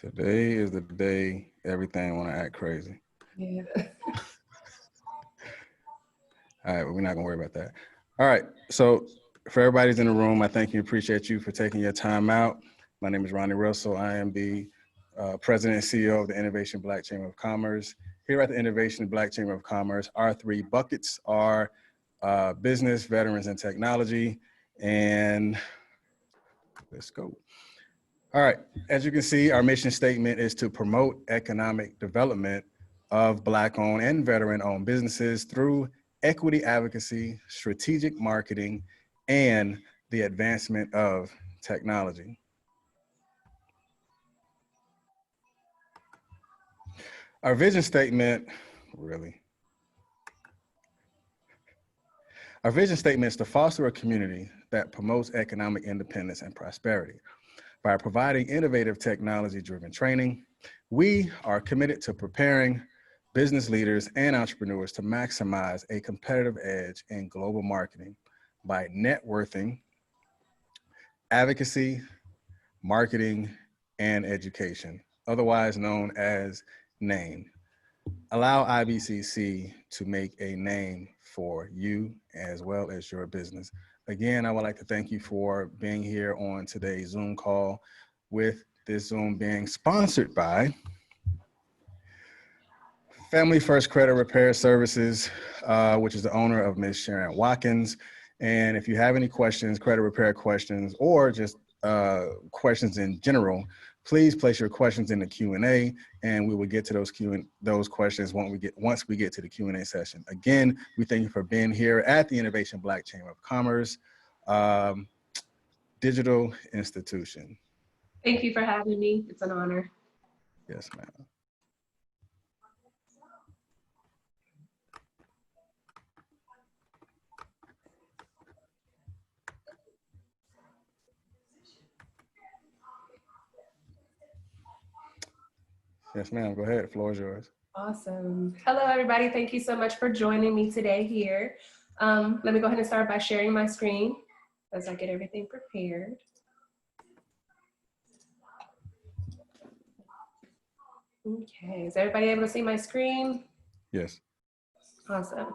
Today is the day everything want to act crazy. Yeah. All right, well, we're not gonna worry about that. All right, so for everybody's in the room, I thank you, appreciate you for taking your time out. My name is Ronnie Russell. I am the President and CEO of the Innovation Black Chamber of Commerce. Here at the Innovation Black Chamber of Commerce, our three buckets are business, veterans, and technology. And let's go. All right, as you can see, our mission statement is to promote economic development of Black-owned and veteran-owned businesses through equity advocacy, strategic marketing, and the advancement of technology. Our vision statement, Our vision statement is to foster a community that promotes economic independence and prosperity. By providing innovative technology-driven training, we are committed to preparing business leaders and entrepreneurs to maximize a competitive edge in global marketing by networking, advocacy, marketing, and education, otherwise known as NAME. Allow IBCC to make a name for you as well as your business. Again, I would like to thank you for being here on today's Zoom call, with this Zoom being sponsored by Family First Credit Repair Services, which is the owner of Ms. Sharon Watkins. And if you have any questions, credit repair questions, or just questions in general, please place your questions in the Q&A, and we will get to those questions once we get to the Q&A session. Again, we thank you for being here at the Innovation Black Chamber of Commerce digital institution. Thank you for having me. It's an honor. Yes, ma'am. Yes, ma'am. Go ahead. The floor is yours. Awesome. Hello, everybody. Thank you so much for joining me today here. Let me go ahead and start by sharing my screen as I get everything prepared. Okay, is everybody able to see my screen? Yes. Awesome.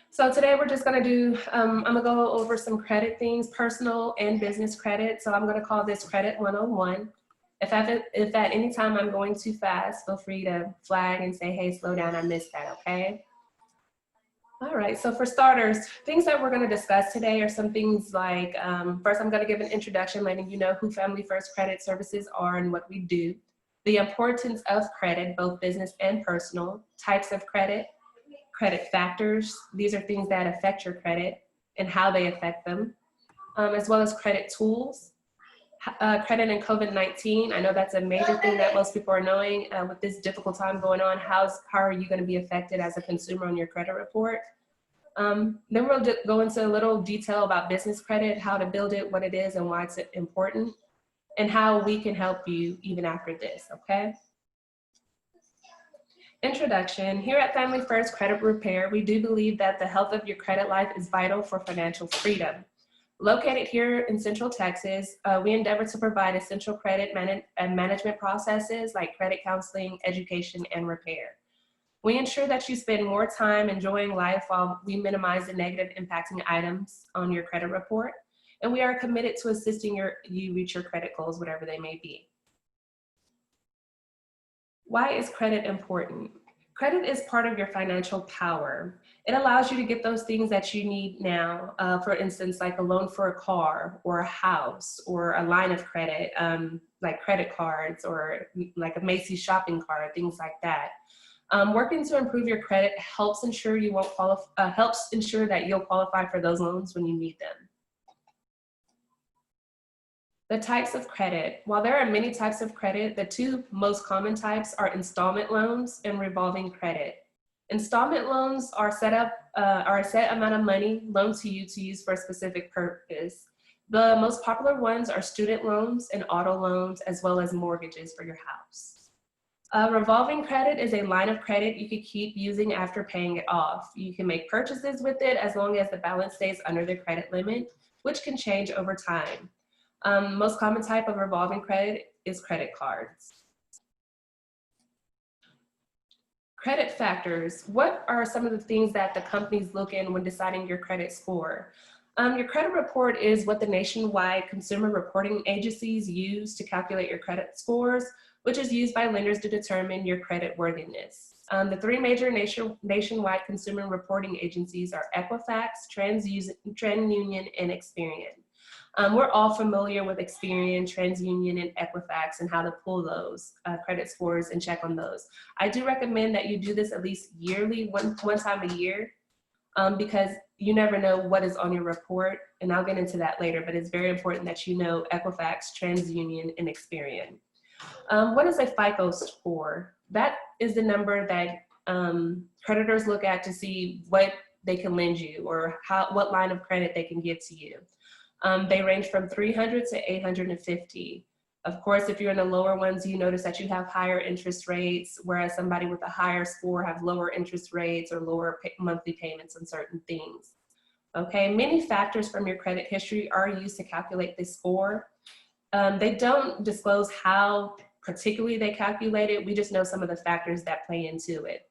So today we're just gonna do, I'm gonna go over some credit things, personal and business credit. So I'm gonna call this Credit 101. If at any time I'm going too fast, feel free to flag and say, hey, slow down, I missed that, okay? All right, so for starters, things that we're gonna discuss today are some things like, first I'm gonna give an introduction, letting you know who Family First Credit Services are and what we do, the importance of credit, both business and personal, types of credit, credit factors, these are things that affect your credit and how they affect them, as well as credit tools, credit and COVID-19. I know that's a major thing that most people are knowing with this difficult time going on. How are you going to be affected as a consumer on your credit report? Then we'll go into a little detail about business credit, how to build it, what it is, and why it's important, and how we can help you even after this, okay? Introduction. Here at Family First Credit Repair, we do believe that the health of your credit life is vital for financial freedom. Located here in Central Texas, we endeavor to provide essential credit management processes like credit counseling, education, and repair. We ensure that you spend more time enjoying life while we minimize the negative impacting items on your credit report. And we are committed to assisting you reach your credit goals, whatever they may be. Why is credit important? Credit is part of your financial power. It allows you to get those things that you need now, for instance, like a loan for a car or a house or a line of credit, like credit cards or like a Macy's shopping cart, things like that. Working to improve your credit helps ensure that you'll qualify for those loans when you need them. The types of credit. While there are many types of credit, the two most common types are installment loans and revolving credit. Installment loans are a set amount of money loaned to you to use for a specific purpose. The most popular ones are student loans and auto loans, as well as mortgages for your house. Revolving credit is a line of credit you could keep using after paying it off. You can make purchases with it as long as the balance stays under the credit limit, which can change over time. Most common type of revolving credit is credit cards. Credit factors. What are some of the things that the companies look in when deciding your credit score? Your credit report is what the nationwide consumer reporting agencies use to calculate your credit scores, which is used by lenders to determine your credit worthiness. The three major nationwide consumer reporting agencies are Equifax, TransUnion, and Experian. We're all familiar with Experian, TransUnion, and Equifax and how to pull those credit scores and check on those. I do recommend that you do this at least yearly, one time a year, because you never know what is on your report, and I'll get into that later, but it's very important that you know Equifax, TransUnion, and Experian. What is a FICO score? That is the number that creditors look at to see what they can lend you or what line of credit they can give to you. They range from 300 to 850. Of course, if you're in the lower ones, you notice that you have higher interest rates, whereas somebody with a higher score have lower interest rates or lower monthly payments on certain things. Okay, many factors from your credit history are used to calculate this score. They don't disclose how particularly they calculate it. We just know some of the factors that play into it.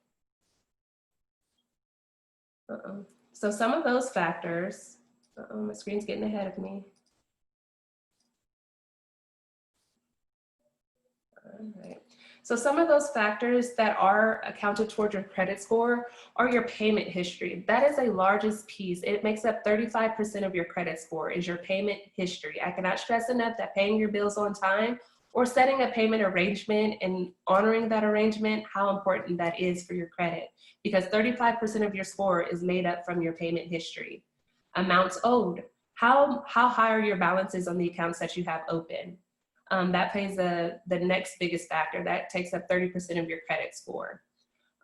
So some of those factors, my screen's getting ahead of me. All right. So some of those factors that are accounted toward your credit score are your payment history. That is the largest piece. It makes up 35% of your credit score is your payment history. I cannot stress enough that paying your bills on time or setting a payment arrangement and honoring that arrangement, how important that is for your credit, because 35% of your score is made up from your payment history. Amounts owed. How high are your balances on the accounts that you have open? That plays the next biggest factor. That takes up 30% of your credit score.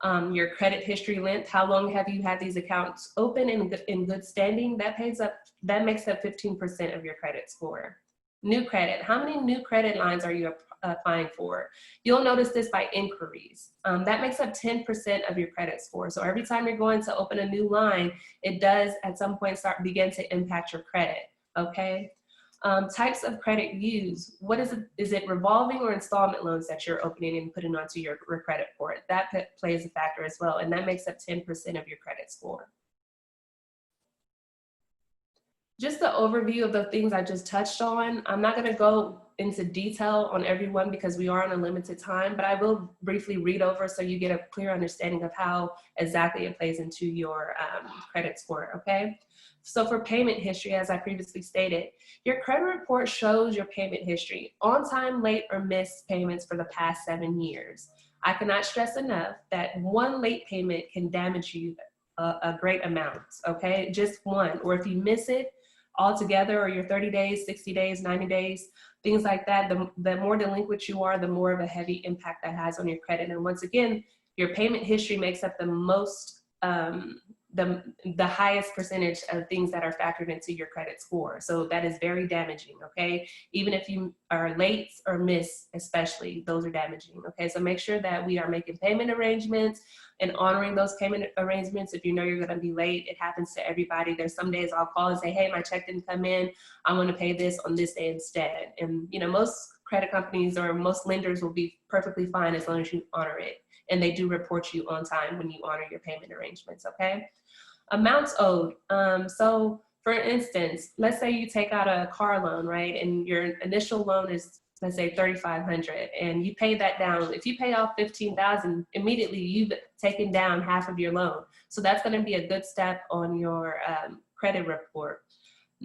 Your credit history length, how long have you had these accounts open and in good standing? That makes up 15% of your credit score. New credit, how many new credit lines are you applying for? You'll notice this by inquiries. That makes up 10% of your credit score. So every time you're going to open a new line, it does at some point begin to impact your credit, okay? Types of credit used. What is it? Is it revolving or installment loans that you're opening and putting onto your credit report? That plays a factor as well, and that makes up 10% of your credit score. Just the overview of the things I just touched on. I'm not going to go into detail on everyone because we are on a limited time, but I will briefly read over so you get a clear understanding of how exactly it plays into your credit score, okay? So for payment history, as I previously stated, your credit report shows your payment history, on time, late, or missed payments for the past 7 years. I cannot stress enough that one late payment can damage you a great amount, okay? Just one, or if you miss it altogether, or you're 30 days, 60 days, 90 days, things like that, the more delinquent you are, the more of a heavy impact that has on your credit. And once again, your payment history makes up the most, the highest percentage of things that are factored into your credit score. So that is very damaging, okay? Even if you are late or miss, especially, those are damaging, okay? So make sure that we are making payment arrangements and honoring those payment arrangements. If you know you're gonna be late, it happens to everybody. There's some days I'll call and say, hey, my check didn't come in. I'm gonna pay this on this day instead. And you know, most credit companies or most lenders will be perfectly fine as long as you honor it. And they do report you on time when you honor your payment arrangements, okay? Amounts owed. So for instance, let's say you take out a car loan, right? And your initial loan is, let's say $3,500, and you pay that down. If you pay off $15,000, immediately you've taken down half of your loan. So that's gonna be a good step on your credit report.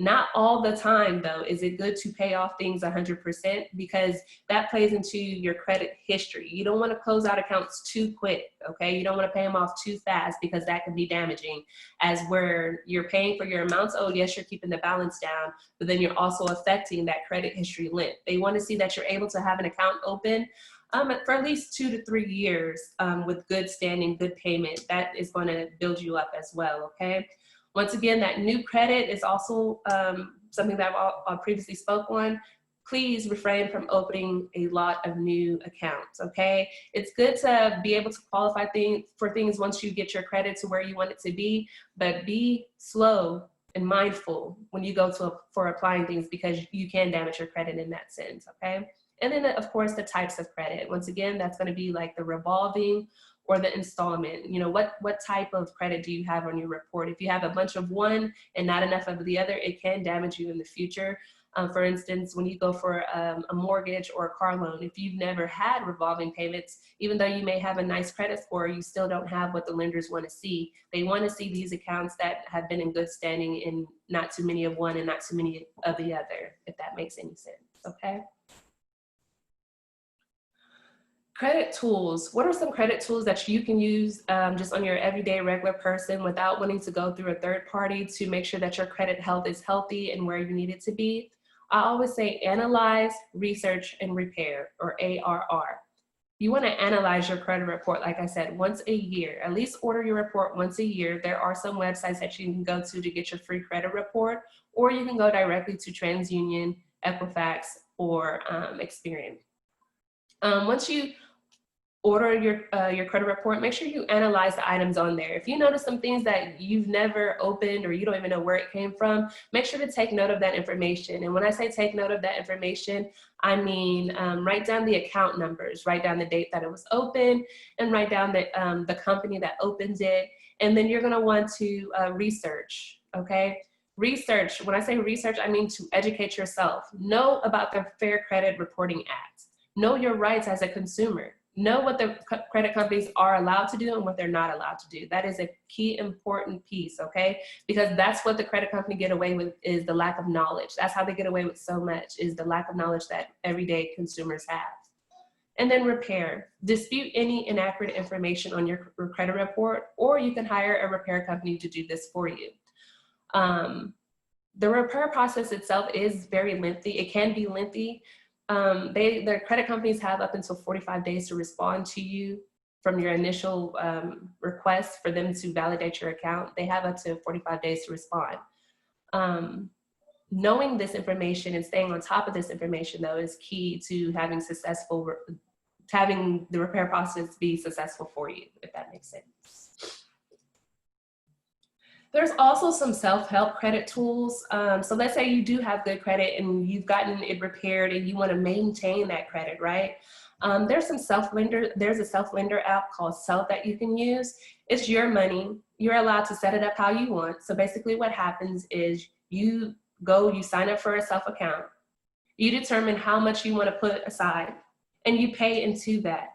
Not all the time though, is it good to pay off things 100%, because that plays into your credit history. You don't want to close out accounts too quick, okay? You don't want to pay them off too fast because that can be damaging, as where you're paying for your amounts owed. Yes, you're keeping the balance down, but then you're also affecting that credit history length. They want to see that you're able to have an account open for at least 2 to 3 years with good standing, good payment. That is going to build you up as well, okay? Once again, that new credit is also something that I previously spoke on. Please refrain from opening a lot of new accounts, okay? It's good to be able to qualify for things once you get your credit to where you want it to be, but be slow and mindful when you go for applying things, because you can damage your credit in that sense, okay? And then of course the types of credit. Once again, that's gonna be like the revolving or the installment? You know, what type of credit do you have on your report? If you have a bunch of one and not enough of the other, it can damage you in the future. For instance, when you go for a mortgage or a car loan, if you've never had revolving payments, even though you may have a nice credit score, you still don't have what the lenders want to see. They want to see these accounts that have been in good standing and not too many of one and not too many of the other, if that makes any sense, okay? Credit tools. What are some credit tools that you can use just on your everyday regular person without wanting to go through a third party to make sure that your credit health is healthy and where you need it to be? I always say analyze, research, and repair, or ARR. You want to analyze your credit report, like I said, once a year. At least order your report once a year. There are some websites that you can go to get your free credit report, or you can go directly to TransUnion, Equifax, or Experian. Once you order your credit report, make sure you analyze the items on there. If you notice some things that you've never opened or you don't even know where it came from, make sure to take note of that information. And when I say take note of that information, I mean write down the account numbers, write down the date that it was open, and write down the company that opens it. And then you're gonna want to research, okay? Research, when I say research, I mean to educate yourself. Know about the Fair Credit Reporting Act. Know your rights as a consumer. Know what the credit companies are allowed to do and what they're not allowed to do. That is a key important piece, okay? Because that's what the credit company get away with, is the lack of knowledge. That's how they get away with so much, is the lack of knowledge that everyday consumers have. And then repair. Dispute any inaccurate information on your credit report, or you can hire a repair company to do this for you. The repair process itself is very lengthy. It can be lengthy. The credit companies have up until 45 days to respond to you from your initial request for them to validate your account. They have up to 45 days to respond. Knowing this information and staying on top of this information, though, is key to having the repair process be successful for you, if that makes sense. There's also some self-help credit tools. So let's say you do have good credit and you've gotten it repaired and you want to maintain that credit, right? There's a self-lender app called Self that you can use. It's your money. You're allowed to set it up how you want. So basically what happens is you sign up for a Self account. You determine how much you want to put aside and you pay into that.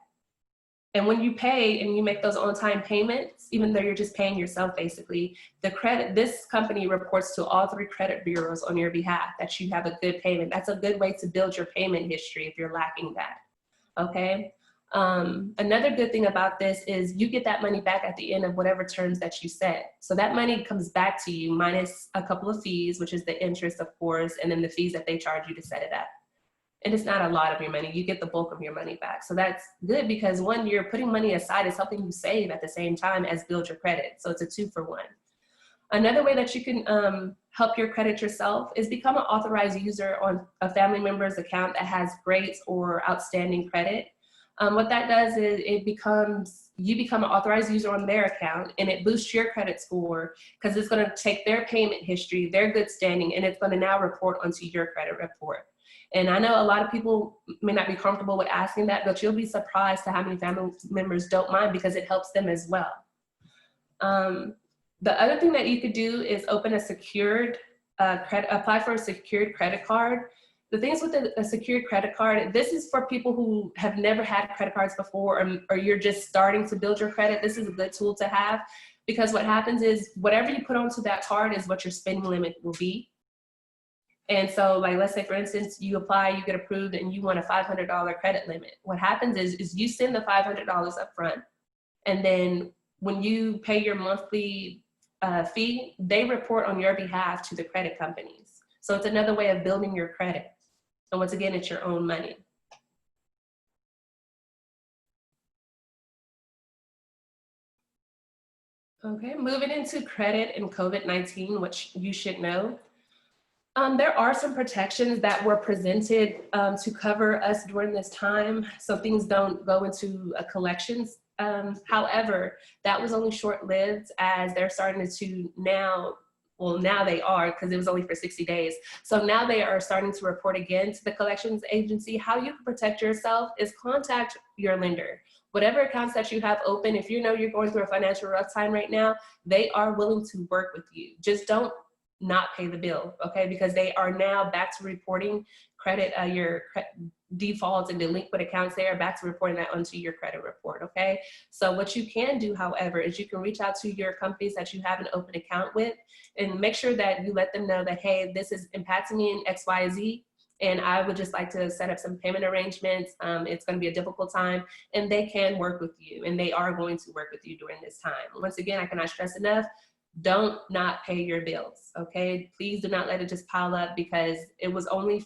And when you pay and you make those on-time payments, even though you're just paying yourself basically, this company reports to all 3 credit bureaus on your behalf that you have a good payment. That's a good way to build your payment history if you're lacking that, okay? Another good thing about this is you get that money back at the end of whatever terms that you set. So that money comes back to you minus a couple of fees, which is the interest, of course, and then the fees that they charge you to set it up. And it's not a lot of your money. You get the bulk of your money back. So that's good because one, you're putting money aside, is helping you save at the same time as build your credit. So it's a 2-for-1. Another way that you can help your credit yourself is become an authorized user on a family member's account that has great or outstanding credit. What that does is you become an authorized user on their account, and it boosts your credit score because it's going to take their payment history, their good standing, and it's going to now report onto your credit report. And I know a lot of people may not be comfortable with asking that, but you'll be surprised to how many family members don't mind because it helps them as well. The other thing that you could do is open a secured apply for a secured credit card. The things with a secured credit card, this is for people who have never had credit cards before, or you're just starting to build your credit. This is a good tool to have because what happens is whatever you put onto that card is what your spending limit will be. And so, like, let's say, for instance, you apply, you get approved, and you want a $500 credit limit. What happens is you send the $500 up front, and then when you pay your monthly fee, they report on your behalf to the credit companies. So it's another way of building your credit. And once again, it's your own money. Okay, moving into credit and COVID-19, which you should know. There are some protections that were presented to cover us during this time, so things don't go into collections. However, that was only short-lived as they're starting to now Well, now they are, because it was only for 60 days. So now they are starting to report again to the collections agency. How you can protect yourself is contact your lender. Whatever accounts that you have open, if you know you're going through a financial rough time right now, they are willing to work with you. Just don't not pay the bill, okay? Because they are now back to reporting credit, your defaults and delinquent accounts. They are back to reporting that onto your credit report, okay? So what you can do, however, is you can reach out to your companies that you have an open account with and make sure that you let them know that, hey, this is impacting me in X, Y, Z, and I would just like to set up some payment arrangements. It's going to be a difficult time, and they can work with you, and they are going to work with you during this time. Once again, I cannot stress enough, don't not pay your bills, okay? Please do not let it just pile up, because it only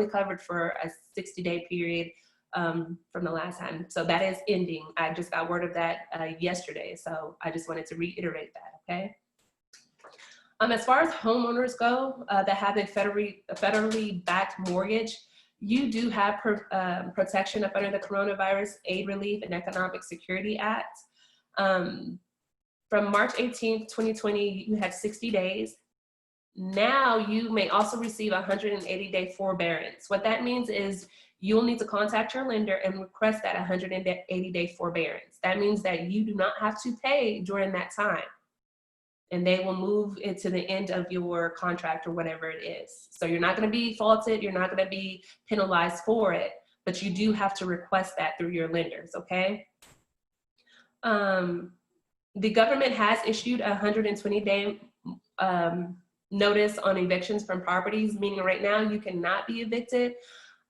covered for a 60-day period from the last time. So that is ending. I just got word of that yesterday. So I just wanted to reiterate that, okay? As far as homeowners go that have a federally backed mortgage, you do have protection up under the Coronavirus Aid, Relief, and Economic Security Act. From March 18th, 2020, you have 60 days. Now you may also receive a 180-day forbearance. What that means is you'll need to contact your lender and request that 180-day forbearance. That means that you do not have to pay during that time, and they will move it to the end of your contract or whatever it is. So you're not going to be faulted, you're not going to be penalized for it, but you do have to request that through your lenders, okay? The government has issued a 120-day notice on evictions from properties, meaning right now you cannot be evicted.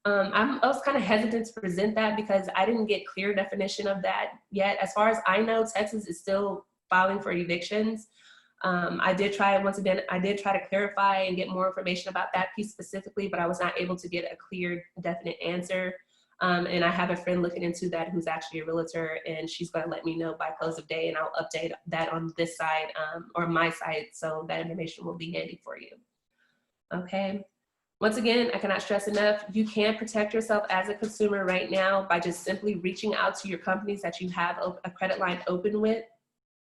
I was kind of hesitant to present that because I didn't get clear definition of that yet. As far as I know, Texas is still filing for evictions. I did try to clarify and get more information about that piece specifically, but I was not able to get a clear, definite answer. And I have a friend looking into that who's actually a realtor, and she's going to let me know by close of day, and I'll update that on this side or my side, so that information will be handy for you. Okay. Once again, I cannot stress enough, you can protect yourself as a consumer right now by just simply reaching out to your companies that you have a credit line open with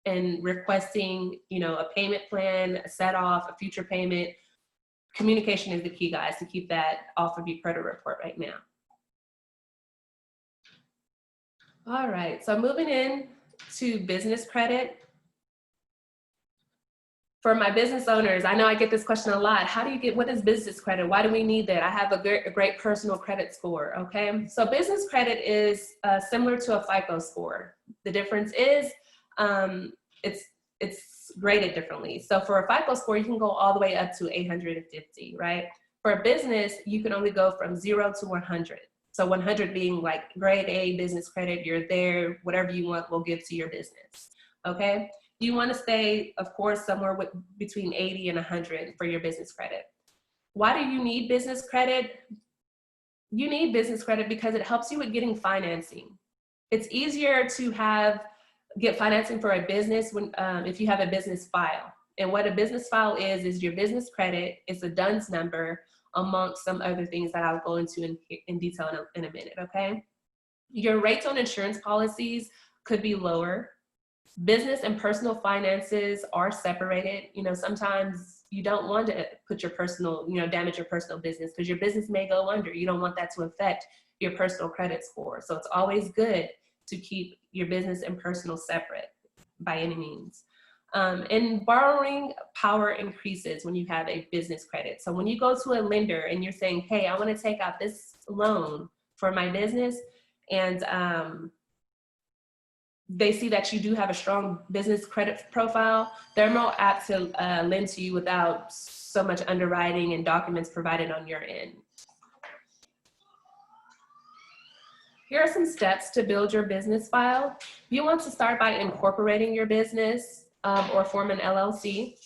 and requesting, a payment plan, a set off, a future payment. Communication is the key, guys, to keep that off of your credit report right now. All right, so moving in to business credit. For my business owners, I know I get this question a lot. What is business credit? Why do we need that? I have a great personal credit score, okay? So business credit is similar to a FICO score. The difference is it's graded differently. So for a FICO score, you can go all the way up to 850, right? For a business, you can only go from 0 to 100. So 100 being like grade A business credit, you're there, whatever you want, we'll give to your business, okay? You want to stay, of course, somewhere between 80 and 100 for your business credit. Why do you need business credit? You need business credit because it helps you with getting financing. It's easier to get financing for a business if you have a business file. And what a business file is your business credit. It's a DUNS number, amongst some other things that I'll go into in detail in a minute, okay? Your rates on insurance policies could be lower. Business and personal finances are separated. Sometimes you don't want to put your personal, damage your personal business because your business may go under. You don't want that to affect your personal credit score. So it's always good to keep your business and personal separate by any means. And borrowing power increases when you have a business credit. So when you go to a lender and you're saying, hey, I want to take out this loan for my business, and they see that you do have a strong business credit profile, they're more apt to lend to you without so much underwriting and documents provided on your end. Here are some steps to build your business file. You want to start by incorporating your business or form an LLC.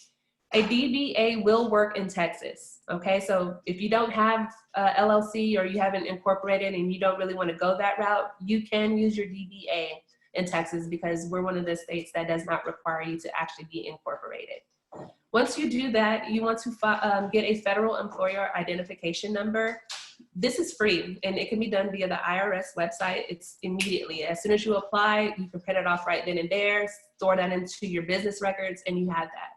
A DBA will work in Texas, okay? So if you don't have a LLC or you haven't incorporated and you don't really want to go that route, you can use your DBA in Texas because we're one of the states that does not require you to actually be incorporated. Once you do that, you want to get a federal employer identification number. This is free and it can be done via the IRS website. It's immediately. As soon as you apply, you can print it off right then and there, store that into your business records, and you have that.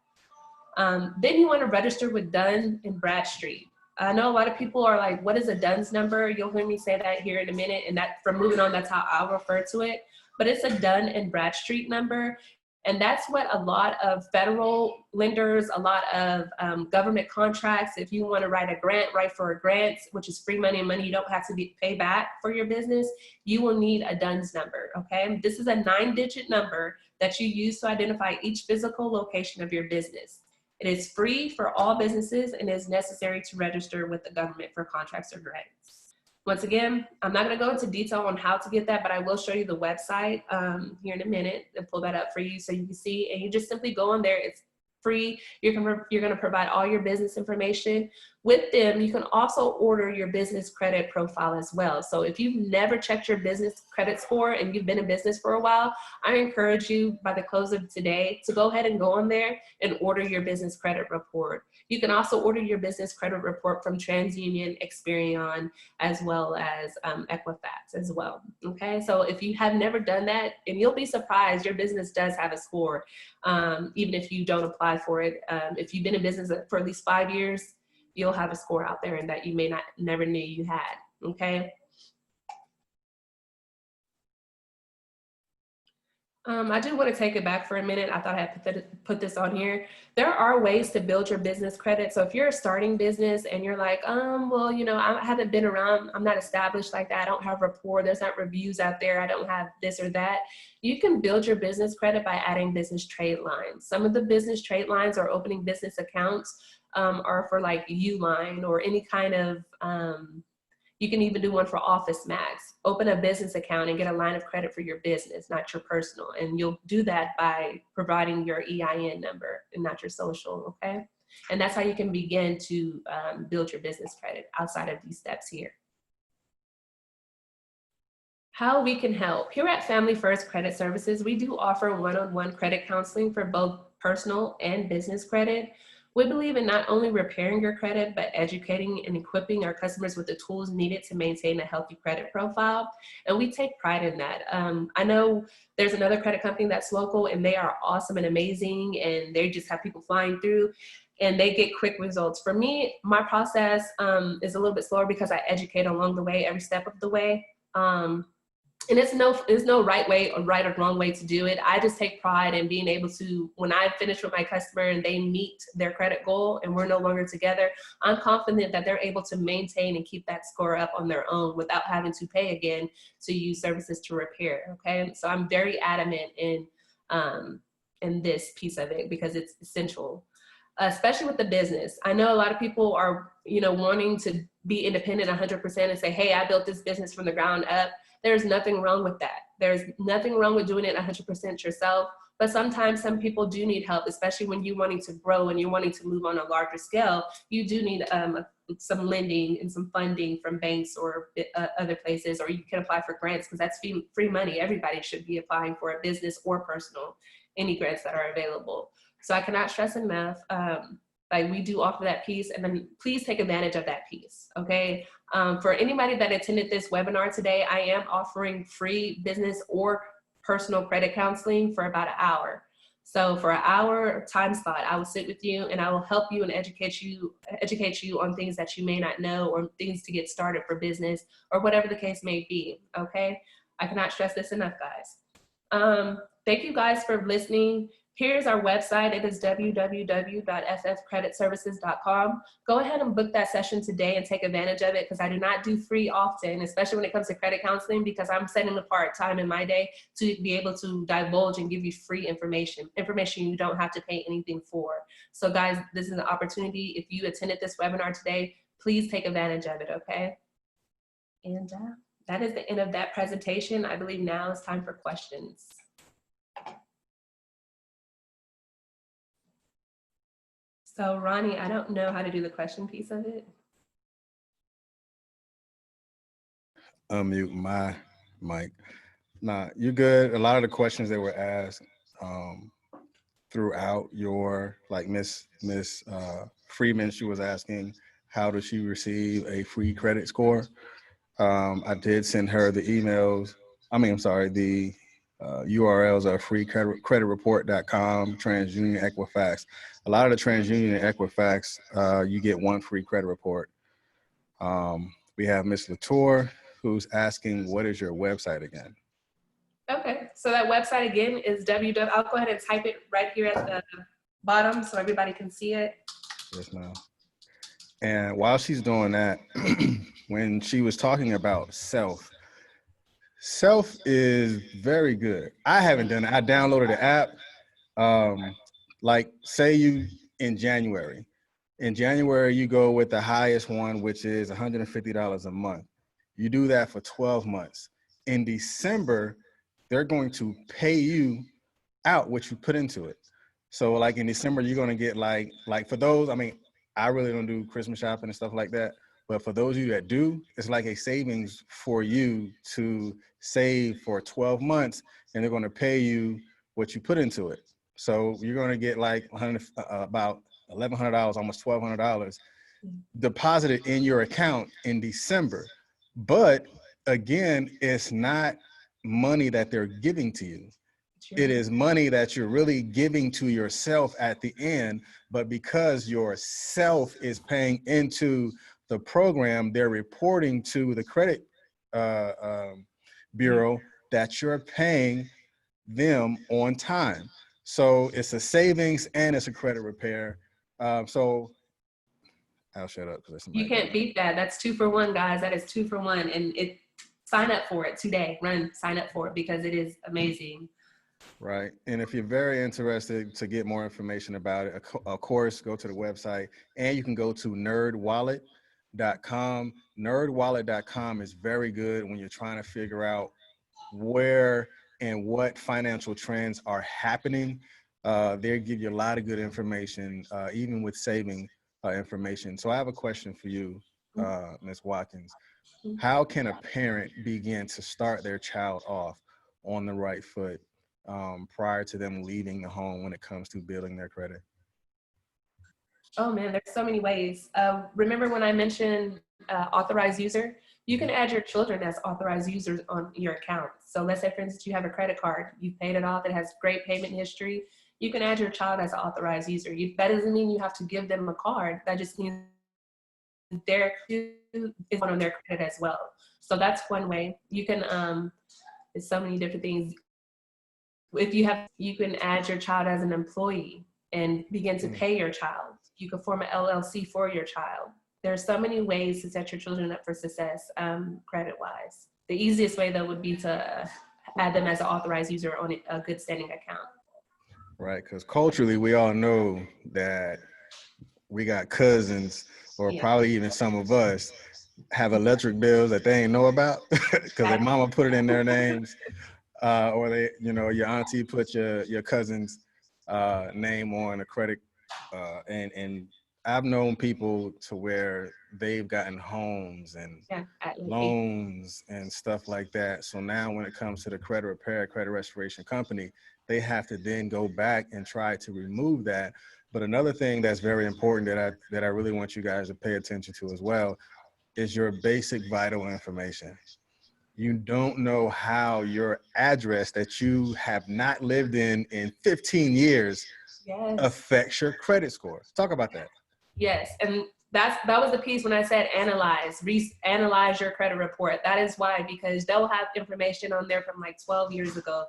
Then you want to register with Dun and Bradstreet. I know a lot of people are like, what is a DUNS number? You'll hear me say that here in a minute. And that from moving on, that's how I'll refer to it. But it's a Dun and Bradstreet number. And that's what a lot of federal lenders, a lot of government contracts, if you want to write for a grant, which is free money and money you don't have to pay back for your business, you will need a DUNS number, okay? This is a 9-digit number that you use to identify each physical location of your business. It is free for all businesses and is necessary to register with the government for contracts or grants. Once again, I'm not going to go into detail on how to get that, but I will show you the website here in a minute and pull that up for you so you can see. And you just simply go on there. It's free. You're going to provide all your business information. With them, you can also order your business credit profile as well. So if you've never checked your business credit score and you've been in business for a while, I encourage you by the close of today to go ahead and go on there and order your business credit report. You can also order your business credit report from TransUnion, Experian, as well as Equifax as well. Okay, so if you have never done that, and you'll be surprised, your business does have a score, even if you don't apply for it. If you've been in business for at least 5 years, you'll have a score out there and that you may never knew you had, okay? I do want to take it back for a minute. I thought I had put this on here. There are ways to build your business credit. So if you're a starting business and you're like, well, you know, I haven't been around, I'm not established like that, I don't have rapport, there's not reviews out there, I don't have this or that, you can build your business credit by adding business trade lines. Some of the business trade lines or opening business accounts are for like Uline or any kind of, you can even do one for Office Max. Open a business account and get a line of credit for your business, not your personal. And you'll do that by providing your EIN number and not your social, okay? And that's how you can begin to build your business credit outside of these steps here. How we can help. Here at Family First Credit Services, we do offer one-on-one credit counseling for both personal and business credit. We believe in not only repairing your credit, but educating and equipping our customers with the tools needed to maintain a healthy credit profile. And we take pride in that. I know there's another credit company that's local and they are awesome and amazing and they just have people flying through and they get quick results. For me, my process is a little bit slower because I educate along the way, every step of the way. And there's no right way or right or wrong way to do it. I just take pride in being able to, when I finish with my customer and they meet their credit goal and we're no longer together, I'm confident that they're able to maintain and keep that score up on their own without having to pay again to use services to repair, okay? So I'm very adamant in this piece of it because it's essential, especially with the business. I know a lot of people are, you know, wanting to be independent 100% and say, hey, I built this business from the ground up. There's nothing wrong with that. There's nothing wrong with doing it 100% yourself, but sometimes some people do need help, especially when you're wanting to grow and you're wanting to move on a larger scale. You do need some lending and some funding from banks or other places, or you can apply for grants because that's free money. Everybody should be applying for a business or personal, any grants that are available. So I cannot stress enough, like we do offer that piece, and then please take advantage of that piece, okay? For anybody that attended this webinar today, I am offering free business or personal credit counseling for about an hour. So for an hour time slot, I will sit with you and I will help you and educate you on things that you may not know or things to get started for business or whatever the case may be, okay? I cannot stress this enough, guys. Thank you guys for listening. Here's our website. It is www.ffcreditservices.com. Go ahead and book that session today and take advantage of it because I do not do free often, especially when it comes to credit counseling, because I'm setting apart time in my day to be able to divulge and give you free information you don't have to pay anything for. So guys, this is an opportunity. If you attended this webinar today, please take advantage of it, okay? And that is the end of that presentation. I believe now it's time for questions. So Ronnie, I don't know how to do the question piece of it. Unmute my mic. Nah, you're good. A lot of the questions that were asked throughout your, like Miss Freeman, she was asking, how does she receive a free credit score? I did send her the emails. I mean, I'm sorry, the URLs are freecreditreport.com, TransUnion, Equifax. A lot of the TransUnion and Equifax, you get one free credit report. We have Miss Latour, who's asking, what is your website again? Okay, so that website again is www. I'll go ahead and type it right here at the bottom so everybody can see it. Yes, ma'am. And while she's doing that, when she was talking about self is very good. I haven't done it. I downloaded the app. Like say you in January. In January, you go with the highest one, which is $150 a month. You do that for 12 months. In December, they're going to pay you out what you put into it. So like in December, you're going to get like for those, I mean, I really don't do Christmas shopping and stuff like that. But for those of you that do, it's like a savings for you to save for 12 months, and they're going to pay you what you put into it. So you're going to get like about $1,100, almost $1,200 deposited in your account in December. But again, it's not money that they're giving to you. It is money that you're really giving to yourself at the end, but because yourself is paying into the program, they're reporting to the credit bureau that you're paying them on time. So it's a savings and it's a credit repair. So I'll shut up because you can't beat that. That's 2 for 1, guys. That is 2 for 1, and sign up for it today. Sign up for it because it is amazing. Right. And if you're very interested to get more information about it, of course, go to the website, and you can go to nerdwallet.com. Nerdwallet.com is very good when you're trying to figure out where and what financial trends are happening. They give you a lot of good information, even with saving information. So I have a question for you, Ms. Watkins. How can a parent begin to start their child off on the right foot prior to them leaving the home when it comes to building their credit? Oh man, there's so many ways. Remember when I mentioned authorized user? You can add your children as authorized users on your account. So let's say, for instance, you have a credit card, you've paid it off, it has great payment history. You can add your child as an authorized user. That doesn't mean you have to give them a card. That just means their is on their credit as well. So that's one way. You can, there's so many different things. If you can add your child as an employee and begin to pay your child. You can form an LLC for your child. There's so many ways to set your children up for success credit-wise. The easiest way, though, would be to add them as an authorized user on a good standing account. Right, because culturally, we all know that we got cousins, or probably even some of us, have electric bills that they ain't know about because their mama put it in their names, or they, your auntie put your cousin's name on a credit, and I've known people to where they've gotten homes and loans and stuff like that. So now when it comes to the credit repair, credit restoration company, they have to then go back and try to remove that. But another thing that's very important that I really want you guys to pay attention to as well is your basic vital information. You don't know how your address that you have not lived in 15 years affects your credit score. Talk about that. Yes, and that was the piece when I said analyze your credit report. That is why, because they'll have information on there from like 12 years ago,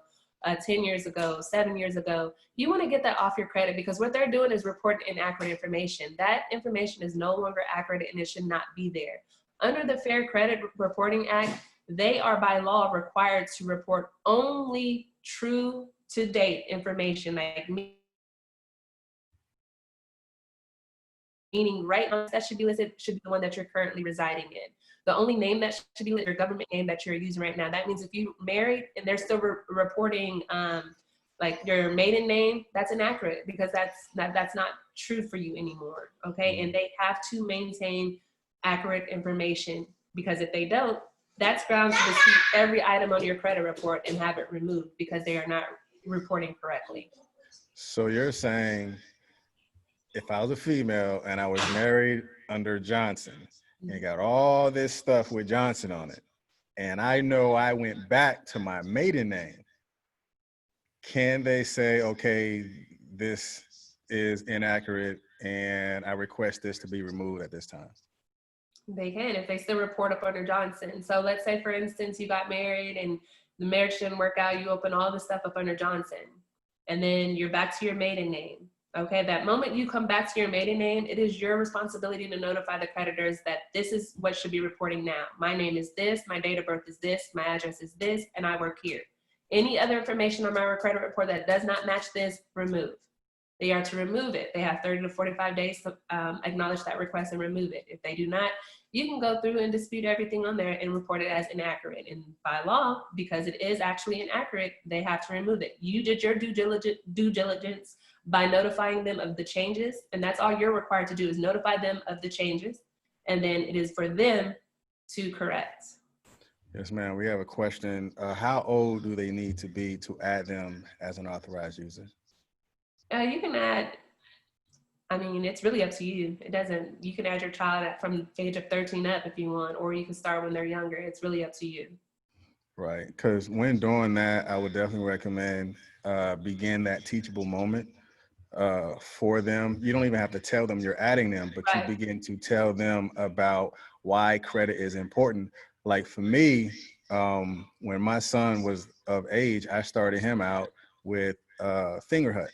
10 years ago, 7 years ago. You want to get that off your credit, because what they're doing is reporting inaccurate information. That information is no longer accurate and it should not be there. Under the Fair Credit Reporting Act, they are by law required to report only true to date information, like meaning right now that should be listed should be the one that you're currently residing in. The only name that should be listed, your government name that you're using right now. That means if you married and they're still reporting like your maiden name, that's inaccurate, because that's not true for you anymore. Okay, and they have to maintain accurate information, because if they don't, that's grounds to dispute every item on your credit report and have it removed because they are not reporting correctly. So you're saying, if I was a female and I was married under Johnson and got all this stuff with Johnson on it, and I know I went back to my maiden name, can they say, okay, this is inaccurate and I request this to be removed at this time? They can if they still report up under Johnson. So let's say, for instance, you got married and the marriage didn't work out. You open all the stuff up under Johnson, and then you're back to your maiden name. Okay, that moment you come back to your maiden name, it is your responsibility to notify the creditors that this is what should be reporting now. My name is this, my date of birth is this, my address is this, and I work here. Any other information on my credit report that does not match this, remove. They are to remove it. They have 30 to 45 days to acknowledge that request and remove it. If they do not, you can go through and dispute everything on there and report it as inaccurate. And by law, because it is actually inaccurate, they have to remove it. You did your due diligence by notifying them of the changes, and that's all you're required to do is notify them of the changes, and then it is for them to correct. Yes, ma'am. We have a question. How old do they need to be to add them as an authorized user? You can add, I mean, it's really up to you. It doesn't, you can add your child from the age of 13 up if you want, or you can start when they're younger. It's really up to you. Right, because when doing that, I would definitely recommend begin that teachable moment for them. You don't even have to tell them you're adding them, but Right. you begin to tell them about why credit is important. Like for me, when my son was of age, I started him out with Fingerhut.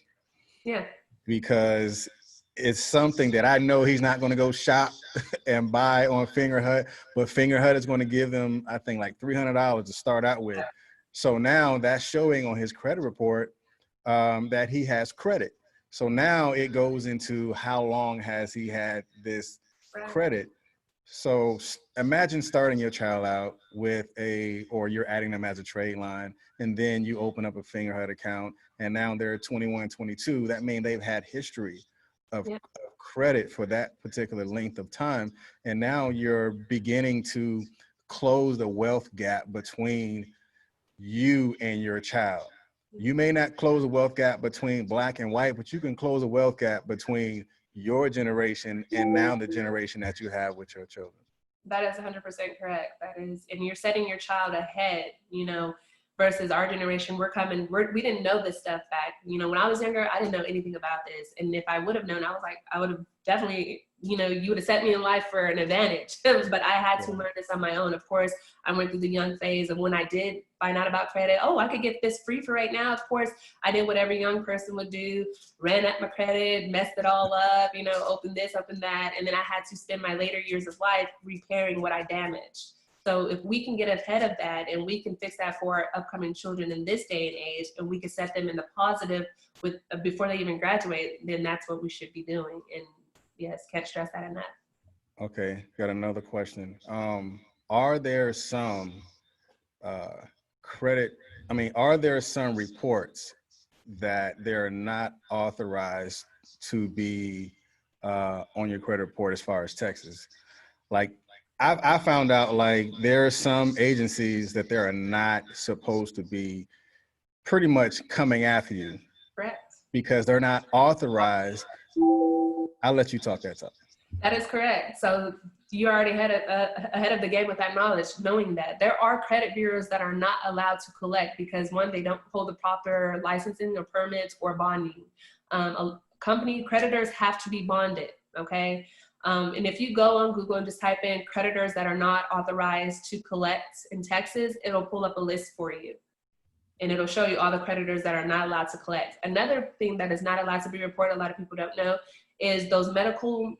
Yeah. Because it's something that I know he's not going to go shop and buy on Fingerhut, but Fingerhut is going to give them, I think, like $300 to start out with. So now that's showing on his credit report that he has credit. So now it goes into how long has he had this credit. So imagine starting your child out with or you're adding them as a trade line, and then you open up a Fingerhut account, and now they're 21, 22. That means they've had history of credit for that particular length of time. And now you're beginning to close the wealth gap between you and your child. You may not close a wealth gap between black and white, but you can close a wealth gap between your generation and now the generation that you have with your children. That is 100% correct. That is, and you're setting your child ahead, you know, versus our generation. We didn't know this stuff back. You know, when I was younger, I didn't know anything about this. And if I would have known, I would have definitely, you know, you would have set me in life for an advantage. But I had to learn this on my own. Of course, I went through the young phase of when I did find out about credit. Oh, I could get this free for right now. Of course, I did what every young person would do, ran up my credit, messed it all up, you know, opened this, opened that. And then I had to spend my later years of life repairing what I damaged. So if we can get ahead of that and we can fix that for our upcoming children in this day and age, and we can set them in the positive with before they even graduate, then that's what we should be doing. And yes, can't stress that enough. Okay, got another question. Are there some are there some reports that they're not authorized to be on your credit report as far as Texas? Like, I found out like there are some agencies that they are not supposed to be pretty much coming after you. Correct. Because they're not authorized. I'll let you talk that up. That is correct. So you're already ahead of the game with that knowledge, knowing that there are credit bureaus that are not allowed to collect because one, they don't hold the proper licensing or permits or bonding. Company creditors have to be bonded, okay? And if you go on Google and just type in creditors that are not authorized to collect in Texas, it'll pull up a list for you. And it'll show you all the creditors that are not allowed to collect. Another thing that is not allowed to be reported, a lot of people don't know, is those medical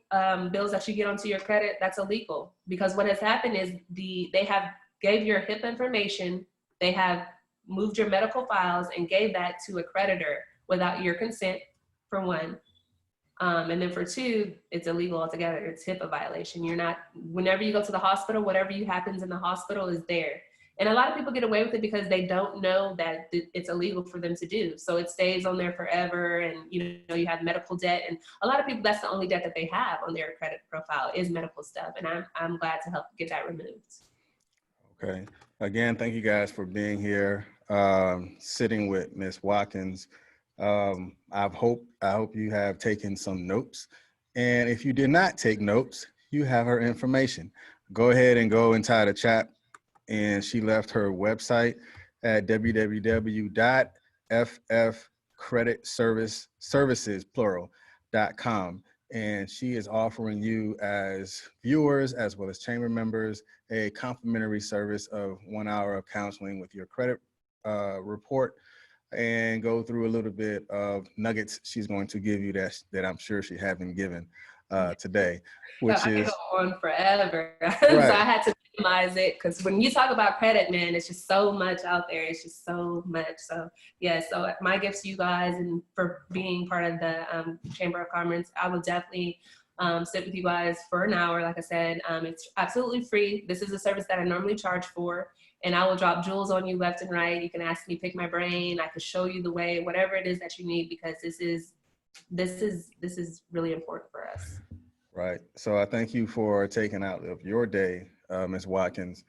bills that you get onto your credit. That's illegal, because what has happened is they have gave your HIPAA information, they have moved your medical files and gave that to a creditor without your consent, for one. And then for two, it's illegal altogether. It's HIPAA violation. You're not, whenever you go to the hospital, whatever happens in the hospital is there. And a lot of people get away with it because they don't know that it's illegal for them to do. So it stays on there forever. And, you know, you have medical debt. And a lot of people, that's the only debt that they have on their credit profile is medical stuff. And I'm glad to help get that removed. Okay. Again, thank you guys for being here, sitting with Ms. Watkins. I hope you have taken some notes. And if you did not take notes, you have her information. Go ahead and go inside the chat. And she left her website at www.sbdc.gov. ffcreditservices, plural.com. And she is offering you as viewers, as well as chamber members, a complimentary service of 1 hour of counseling with your credit report, and go through a little bit of nuggets she's going to give you that I'm sure she haven't given today, So which I could is go on forever. So right. I had to minimize it because when you talk about credit, man, it's just so much out there. It's just so much. So yeah, so my gifts to you guys and for being part of the Chamber of Commerce, I will definitely sit with you guys for an hour. Like I said, it's absolutely free. This is a service that I normally charge for, and I will drop jewels on you left and right. You can ask me, pick my brain. I could show you the way, whatever it is that you need, because this is really important for us. Right. So I thank you for taking out of your day, Ms. Watkins,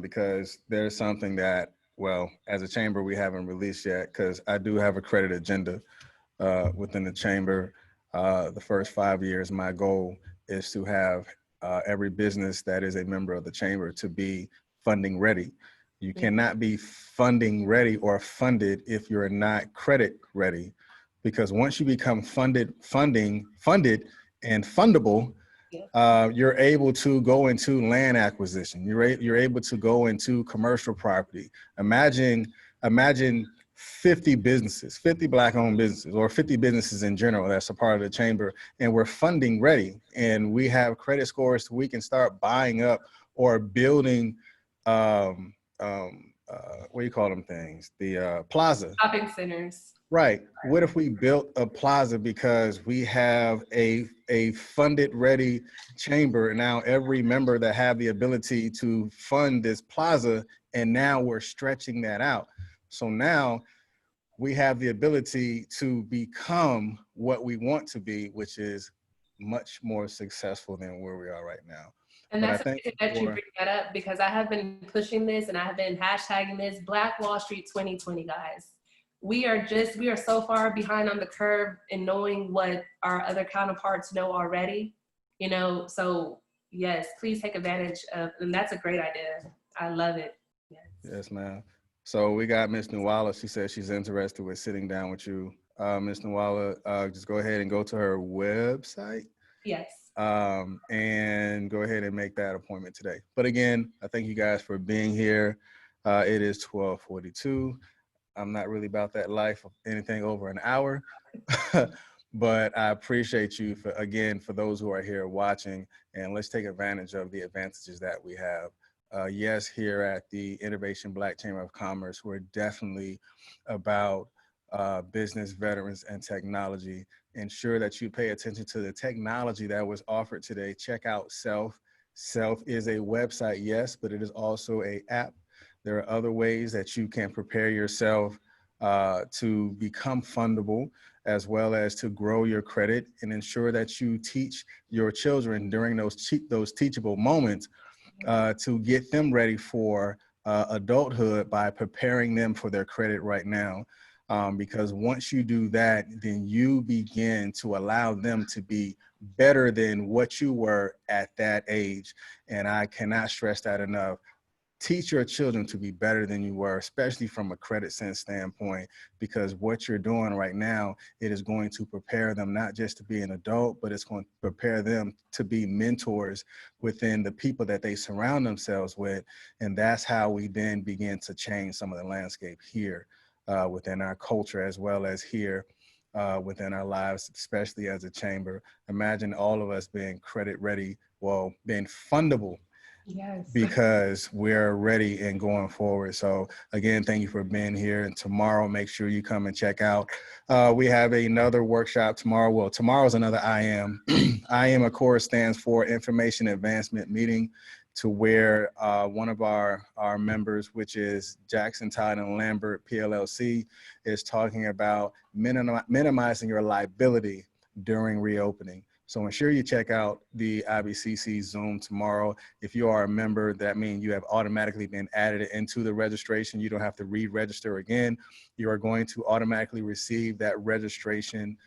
because there's something that, well, as a chamber, we haven't released yet, because I do have a credit agenda within the chamber. The first 5 years, my goal is to have every business that is a member of the chamber to be funding ready. You cannot be funding ready or funded if you're not credit ready, because once you become funded and fundable, you're able to go into land acquisition. You're able to go into commercial property. Imagine 50 businesses, 50 Black-owned businesses, or 50 businesses in general that's a part of the chamber, and we're funding ready, and we have credit scores so we can start buying up or building, what do you call them things? The plaza. Shopping centers. Right. What if we built a plaza because we have a funded ready chamber, and now every member that have the ability to fund this plaza, and now we're stretching that out. So now we have the ability to become what we want to be, which is much more successful than where we are right now. And But I that's think amazing that you bring that up, because I have been pushing this and I have been hashtagging this Black Wall Street 2020, guys. We are so far behind on the curve in knowing what our other counterparts know already, so yes, please take advantage of, and that's a great idea. I love it. Yes, ma'am. So we got Ms. Nuala. She says she's interested with sitting down with you. Ms. Nuala, just go ahead and go to her website. Yes. And go ahead and make that appointment today. But again, I thank you guys for being here. It is 12:42. I'm not really about that life of anything over an hour, but I appreciate you for those who are here watching, and let's take advantage of the advantages that we have. Yes, here at the Innovation Black Chamber of Commerce, we're definitely about business, veterans, and technology. Ensure that you pay attention to the technology that was offered today. Check out Self. Self is a website, yes, but it is also an app. There are other ways that you can prepare yourself to become fundable, as well as to grow your credit, and ensure that you teach your children during those teachable moments to get them ready for adulthood by preparing them for their credit right now. Because once you do that, then you begin to allow them to be better than what you were at that age. And I cannot stress that enough. Teach your children to be better than you were, especially from a credit sense standpoint, because what you're doing right now, it is going to prepare them not just to be an adult, but it's going to prepare them to be mentors within the people that they surround themselves with. And that's how we then begin to change some of the landscape here within our culture, as well as here within our lives, especially as a chamber. Imagine all of us being credit ready, well, being fundable. Yes. Because we're ready and going forward. So again, thank you for being here. And tomorrow, make sure you come and check out. We have another workshop tomorrow. Well, tomorrow's another IAM. IAM, of course, stands for Information Advancement Meeting, to where one of our members, which is Jackson, Todd, and Lambert PLLC, is talking about minimizing your liability during reopening. So ensure you check out the IBCC Zoom tomorrow. If you are a member, that means you have automatically been added into the registration. You don't have to re-register again. You are going to automatically receive that registration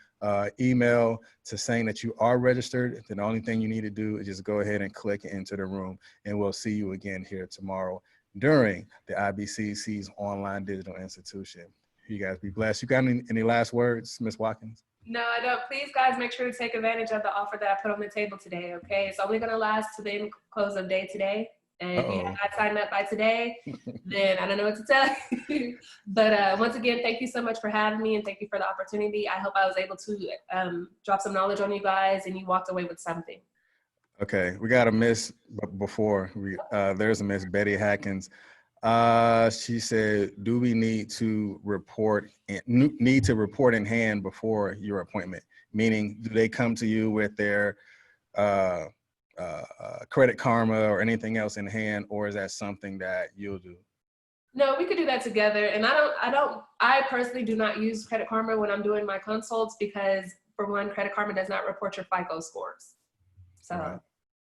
email to saying that you are registered. Then the only thing you need to do is just go ahead and click into the room, and we'll see you again here tomorrow during the IBCC's Online Digital Institution. You guys be blessed. You got any last words, Ms. Watkins? No, I don't. Please, guys, make sure to take advantage of the offer that I put on the table today, okay? It's only going to last to the end close of day today. And if you have not signed up by today, then I don't know what to tell you. But once again, thank you so much for having me, and thank you for the opportunity. I hope I was able to drop some knowledge on you guys and you walked away with something. Okay, we got a miss before. There's a Miss Betty Hackins. She said, do we need to report in hand before your appointment? Meaning, do they come to you with their Credit Karma or anything else in hand, or is that something that you'll do? No, we could do that together. And I personally do not use Credit Karma when I'm doing my consults because, for one, Credit Karma does not report your FICO scores. So right.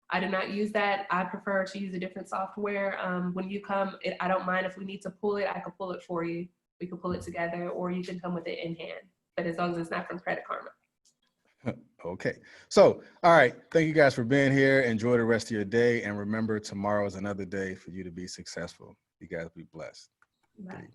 I do not use that. I prefer to use a different software. When you come, I don't mind if we need to pull it. I can pull it for you. We can pull it together, or you can come with it in hand. But as long as it's not from Credit Karma. Okay. So, all right. Thank you guys for being here. Enjoy the rest of your day. And remember, tomorrow is another day for you to be successful. You guys be blessed. Bye.